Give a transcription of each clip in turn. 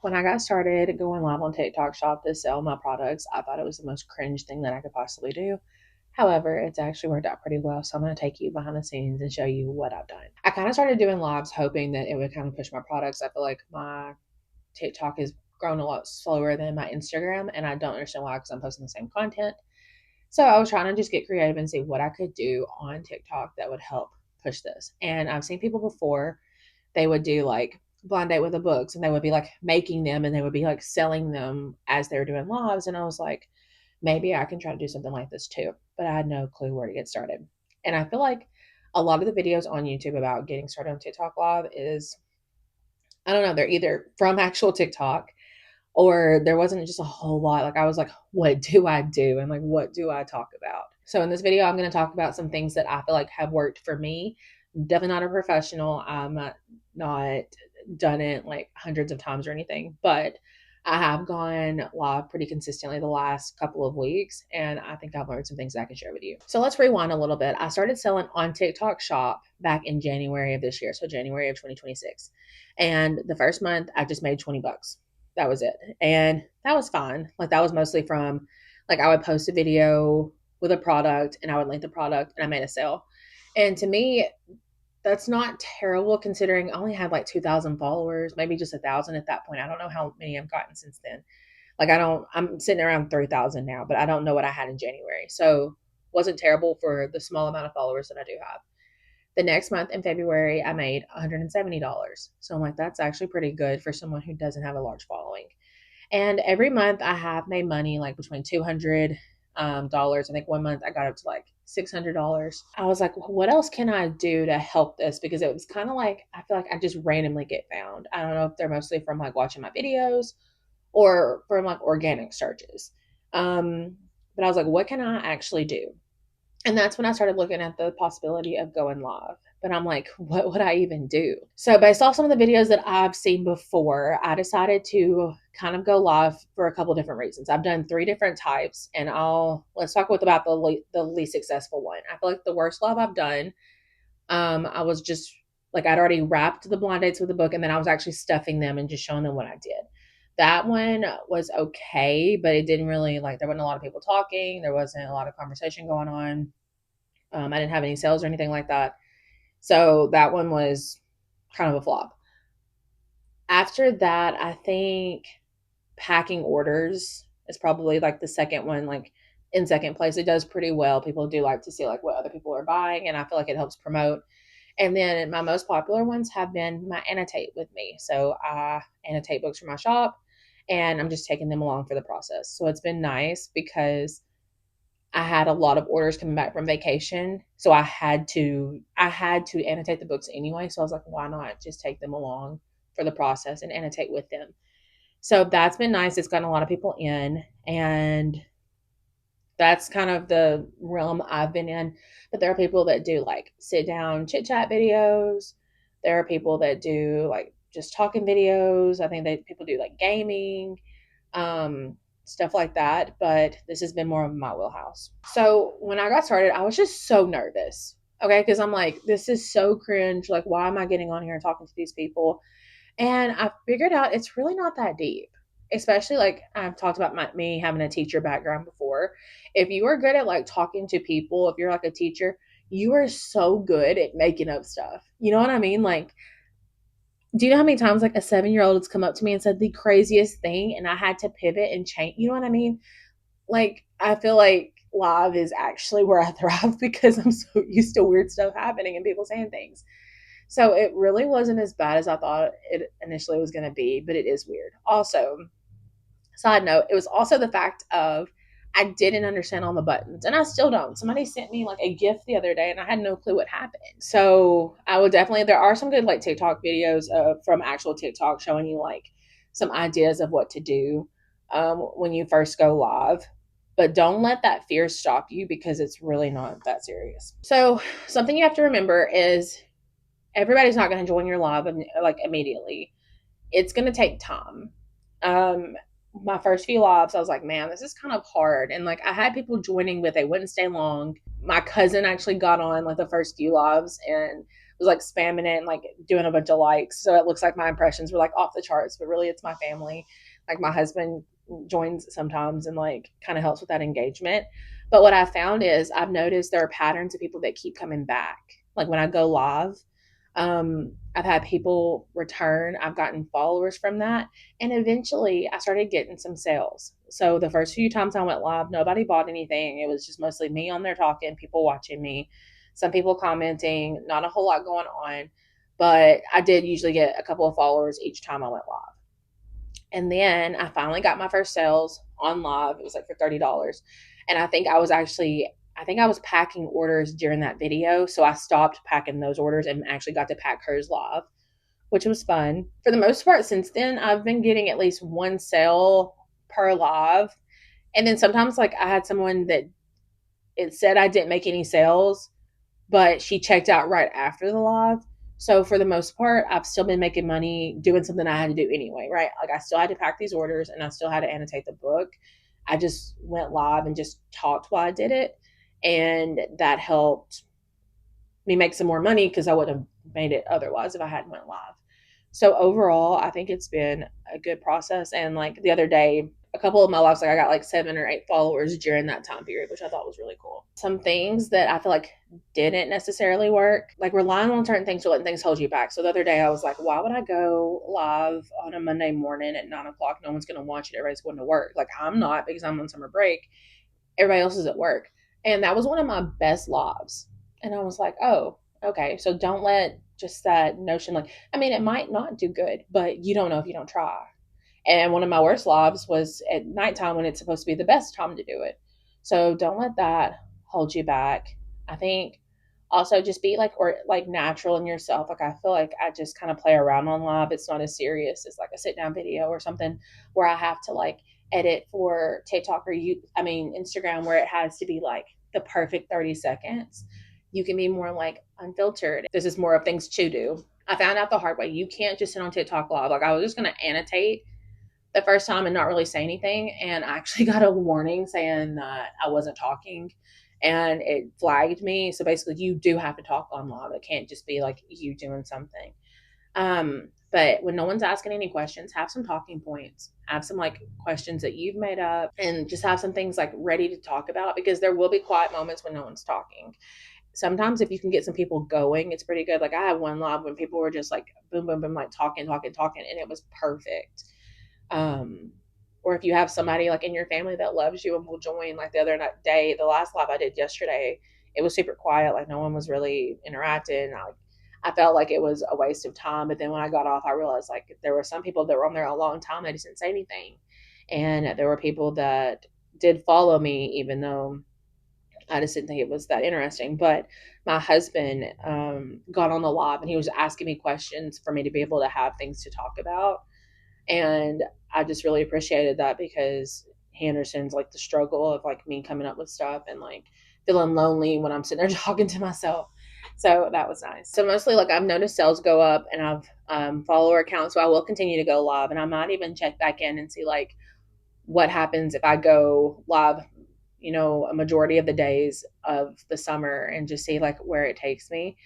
When I got started going live on TikTok Shop to sell my products, I thought it was the most cringe thing that I could possibly do. However, it's actually worked out pretty well. So I'm going to take you behind the scenes and show you what I've done. I kind of started doing lives hoping that it would kind of push my products. I feel like my TikTok has grown a lot slower than my Instagram, and I don't understand why because I'm posting the same content. So I was trying to just get creative and see what I could do on TikTok that would help push this. And I've seen people before, they would do like blind date with the books and they would be like making them and they would be like selling them as they were doing lives. And I was like, maybe I can try to do something like this too. But I had no clue where to get started. And I feel like a lot of the videos on YouTube about getting started on TikTok live is, I don't know, they're either from actual TikTok or there wasn't just a whole lot. Like I was like, what do I do? And like, what do I talk about? So in this video, I'm going to talk about some things that I feel like have worked for me. Definitely not a professional. I'm not done it like hundreds of times or anything, but I have gone live pretty consistently the last couple of weeks, and I think I've learned some things that I can share with you. So let's rewind a little bit. I started selling on TikTok Shop back in January of this year, so January of 2026. And the first month, I just made 20 bucks. That was it. And that was fine. Like that was mostly from like I would post a video with a product and I would link the product and I made a sale. And to me, that's not terrible considering I only had like 2,000 followers, maybe just 1,000 at that point. I don't know how many I've gotten since then. Like I'm sitting around 3,000 now, but I don't know what I had in January. So wasn't terrible for the small amount of followers that I do have. The next month in February, I made $170. So I'm like, that's actually pretty good for someone who doesn't have a large following. And every month I have made money like between $200. I think one month I got up to like $600. I was like, well, what else can I do to help this? Because it was kind of like, I feel like I just randomly get found. I don't know if they're mostly from like watching my videos or from like organic searches. But I was like, what can I actually do? And that's when I started looking at the possibility of going live. But I'm like, what would I even do? So, based off some of the videos that I've seen before, I decided to kind of go live for a couple different reasons. I've done three different types, and let's talk about the least successful one. I feel like the worst live I've done, I was just like I'd already wrapped the blind dates with the book, and then I was actually stuffing them and just showing them what I did. That one was okay, but it didn't really like there wasn't a lot of people talking. There wasn't a lot of conversation going on. I didn't have any sales or anything like that. So that one was kind of a flop. After that, I think packing orders is probably like the second one, like in second place. It does pretty well. People do like to see like what other people are buying, and I feel like it helps promote. And then my most popular ones have been my annotate with me. So I annotate books for my shop and I'm just taking them along for the process. So it's been nice because I had a lot of orders coming back from vacation, so I had to annotate the books anyway. So I was like, why not just take them along for the process and annotate with them? So that's been nice. It's gotten a lot of people in, and that's kind of the realm I've been in. But there are people that do like sit down chit chat videos. There are people that do like just talking videos. I think that people do like gaming, stuff like that. But this has been more of my wheelhouse. So when I got started, I was just so nervous. Okay, because I'm like, this is so cringe. Like, why am I getting on here and talking to these people? And I figured out it's really not that deep. Especially like I've talked about me having a teacher background before. If you are good at like talking to people, if you're like a teacher, you are so good at making up stuff. You know what I mean? Like, do you know how many times like a 7-year old has come up to me and said the craziest thing and I had to pivot and change? You know what I mean? Like, I feel like live is actually where I thrive because I'm so used to weird stuff happening and people saying things. So it really wasn't as bad as I thought it initially was going to be, but it is weird. Also, side note, it was also the fact of I didn't understand all the buttons, and I still don't. Somebody sent me like a gift the other day, and I had no clue what happened. So I would definitely. There are some good like TikTok videos from actual TikTok showing you like some ideas of what to do when you first go live. But don't let that fear stop you because it's really not that serious. So something you have to remember is everybody's not going to join your live like immediately. It's going to take time. Um, my first few lives, I was like, man, this is kind of hard. And like, I had people joining, but they wouldn't stay long. My cousin actually got on like the first few lives and was like spamming it and like doing a bunch of likes. So it looks like my impressions were like off the charts, but really it's my family. Like my husband joins sometimes and like kind of helps with that engagement. But what I found is I've noticed there are patterns of people that keep coming back. Like when I go live, I've had people return. I've gotten followers from that. And eventually I started getting some sales. So the first few times I went live, nobody bought anything. It was just mostly me on there talking, people watching me, some people commenting, not a whole lot going on. But I did usually get a couple of followers each time I went live. And then I finally got my first sales on live. It was like for $30. And I think I was packing orders during that video. So I stopped packing those orders and actually got to pack hers live, which was fun. For the most part, since then, I've been getting at least one sale per live. And then sometimes, like, I had someone that it said I didn't make any sales, but she checked out right after the live. So for the most part, I've still been making money doing something I had to do anyway, right? Like I still had to pack these orders and I still had to annotate the book. I just went live and just talked while I did it. And that helped me make some more money because I wouldn't have made it otherwise if I hadn't went live. So overall, I think it's been a good process. And like the other day, a couple of my lives, like I got like 7 or 8 followers during that time period, which I thought was really cool. Some things that I feel like didn't necessarily work, like relying on certain things to letting things hold you back. So the other day I was like, why would I go live on a Monday morning at 9 o'clock? No one's going to watch it. Everybody's going to work. Like I'm not because I'm on summer break. Everybody else is at work. And that was one of my best lives. And I was like, oh, okay. So don't let just that notion, like, I mean, it might not do good, but you don't know if you don't try. And one of my worst lives was at nighttime when it's supposed to be the best time to do it. So don't let that hold you back. I think also just be like or like natural in yourself. Like I feel like I just kind of play around on live. It's not as serious as like a sit down video or something where I have to like edit for TikTok or Instagram where it has to be like the perfect 30 seconds. You can be more like unfiltered. This is more of things to do. I found out the hard way. You can't just sit on TikTok live. Like I was just going to annotate the first time and not really say anything. And I actually got a warning saying that I wasn't talking and it flagged me. So basically, you do have to talk on live. It can't just be like you doing something. But when no one's asking any questions, have some talking points, have some like questions that you've made up, and just have some things like ready to talk about because there will be quiet moments when no one's talking. Sometimes if you can get some people going, it's pretty good. Like I had one live when people were just like boom, boom, boom, like talking, talking, talking, and it was perfect. Um, or if you have somebody like in your family that loves you and will join, like the other day, the last live I did yesterday, it was super quiet. Like no one was really interacting. I felt like it was a waste of time. But then when I got off, I realized like there were some people that were on there a long time that just didn't say anything. And there were people that did follow me, even though I just didn't think it was that interesting. But my husband got on the live and he was asking me questions for me to be able to have things to talk about. And I just really appreciated that because he understands like the struggle of like me coming up with stuff and like feeling lonely when I'm sitting there talking to myself. So that was nice. So mostly like I've noticed sales go up and I've follower accounts. So I will continue to go live and I might even check back in and see like what happens if I go live, a majority of the days of the summer and just see like where it takes me.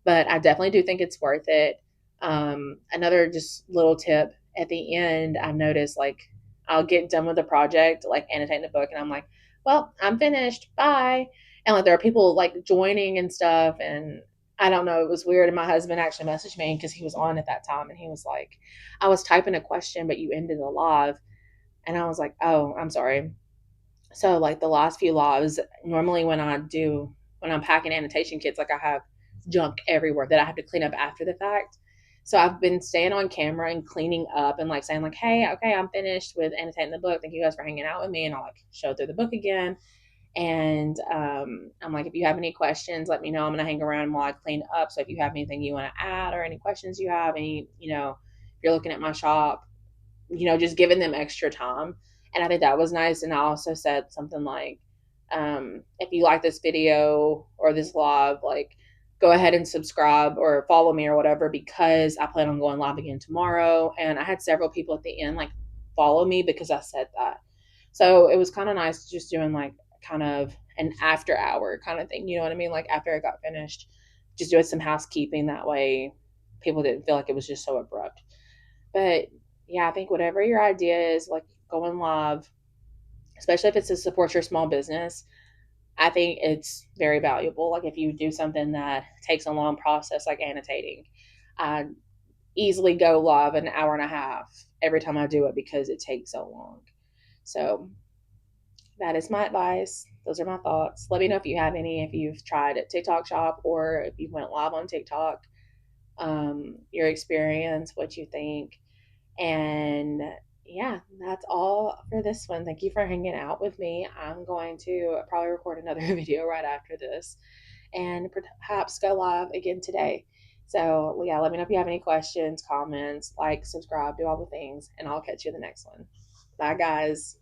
But I definitely do think it's worth it. Another just little tip at the end, I noticed like I'll get done with the project, like annotating the book, and I'm like, well, I'm finished. Bye. And like there are people like joining and stuff. And I don't know, it was weird. And my husband actually messaged me because he was on at that time and he was like, I was typing a question, but you ended the live. And I was like, oh, I'm sorry. So like the last few lives, normally when I'm packing annotation kits, like I have junk everywhere that I have to clean up after the fact. So I've been staying on camera and cleaning up and like saying like, hey, okay, I'm finished with annotating the book. Thank you guys for hanging out with me. And I'll like show through the book again. And I'm like, if you have any questions, let me know. I'm gonna hang around while I clean up. So if you have anything you want to add or any questions you have, if you're looking at my shop, just giving them extra time. And I think that was nice. And I also said something like, if you like this video or this live, like go ahead and subscribe or follow me or whatever, because I plan on going live again tomorrow. And I had several people at the end like follow me because I said that. So it was kind of nice just doing like kind of an after hour kind of thing. You know what I mean? Like after I got finished. just doing some housekeeping. That way people didn't feel like it was just so abrupt. But yeah, I think whatever your idea is, like going live, especially if it's to support your small business, I think it's very valuable. Like if you do something that takes a long process, like annotating, I easily go live an hour and a half every time I do it because it takes so long. So that is my advice. Those are my thoughts. Let me know if you have any, if you've tried a TikTok shop or if you went live on TikTok, your experience, what you think. And yeah, that's all for this one. Thank you for hanging out with me. I'm going to probably record another video right after this and perhaps go live again today. So, yeah, let me know if you have any questions, comments, like, subscribe, do all the things, and I'll catch you in the next one. Bye, guys.